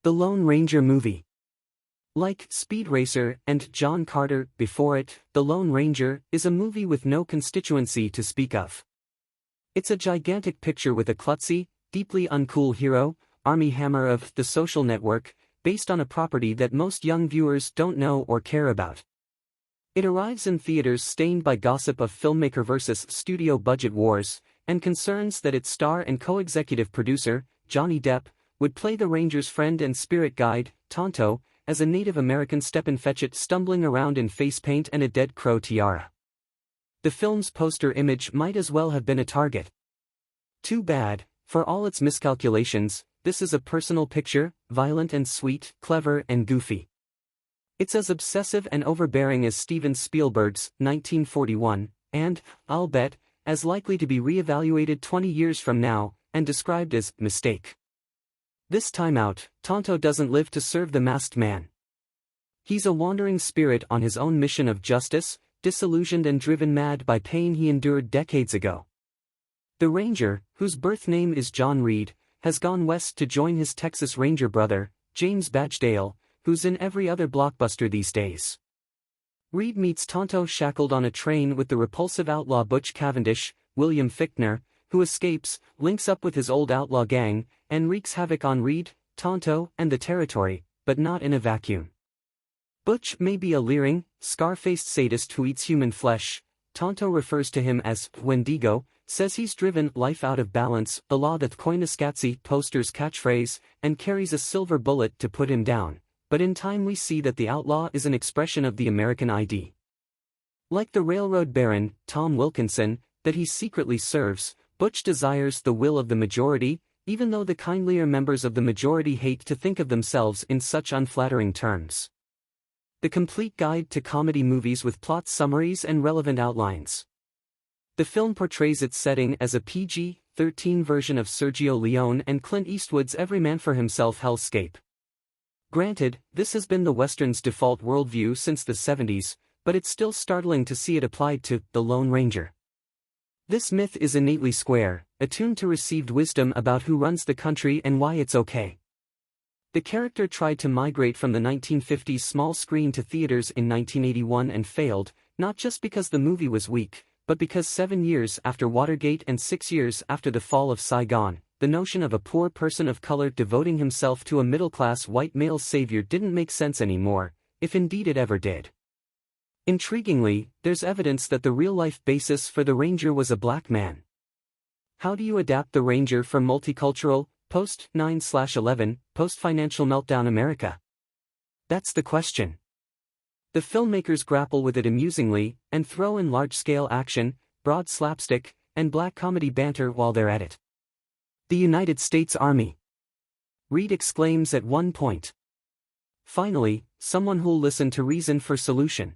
The Lone Ranger movie. Like Speed Racer and John Carter before it, The Lone Ranger is a movie with no constituency to speak of. It's a gigantic picture with a klutzy, deeply uncool hero, Armie Hammer of The Social Network, based on a property that most young viewers don't know or care about. It arrives in theaters stained by gossip of filmmaker versus studio budget wars, and concerns that its star and co-executive producer, Johnny Depp, would play the Ranger's friend and spirit guide, Tonto, as a Native American step-and-fetch-it stumbling around in face paint and a dead crow tiara. The film's poster image might as well have been a Target. Too bad, for all its miscalculations, this is a personal picture, violent and sweet, clever and goofy. It's as obsessive and overbearing as Steven Spielberg's 1941, and, I'll bet, as likely to be re-evaluated 20 years from now, and described as mistake. This time out, Tonto doesn't live to serve the masked man. He's a wandering spirit on his own mission of justice, disillusioned and driven mad by pain he endured decades ago. The Ranger, whose birth name is John Reed, has gone west to join his Texas Ranger brother, James Badgedale, who's in every other blockbuster these days. Reed meets Tonto shackled on a train with the repulsive outlaw Butch Cavendish, William Fichtner, who escapes, links up with his old outlaw gang, and wreaks havoc on Reed, Tonto, and the territory, but not in a vacuum. Butch may be a leering, scar-faced sadist who eats human flesh. Tonto refers to him as Wendigo, says he's driven life out of balance, a law that Koyaanisqatsi poster's catchphrase, and carries a silver bullet to put him down, but in time we see that the outlaw is an expression of the American ID. Like the railroad baron, Tom Wilkinson, that he secretly serves, Butch desires the will of the majority, even though the kindlier members of the majority hate to think of themselves in such unflattering terms. The complete guide to comedy movies with plot summaries and relevant outlines. The film portrays its setting as a PG-13 version of Sergio Leone and Clint Eastwood's Every Man for Himself hellscape. Granted, this has been the Western's default worldview since the 70s, but it's still startling to see it applied to The Lone Ranger. This myth is innately square, attuned to received wisdom about who runs the country and why it's okay. The character tried to migrate from the 1950s small screen to theaters in 1981 and failed, not just because the movie was weak, but because 7 years after Watergate and 6 years after the fall of Saigon, the notion of a poor person of color devoting himself to a middle-class white male savior didn't make sense anymore, if indeed it ever did. Intriguingly, there's evidence that the real-life basis for the Ranger was a black man. How do you adapt the Ranger for multicultural, post-9/11, post-financial meltdown America? That's the question. The filmmakers grapple with it amusingly, and throw in large-scale action, broad slapstick, and black comedy banter while they're at it. The United States Army. Reed exclaims at one point. Finally, someone who'll listen to reason for solution.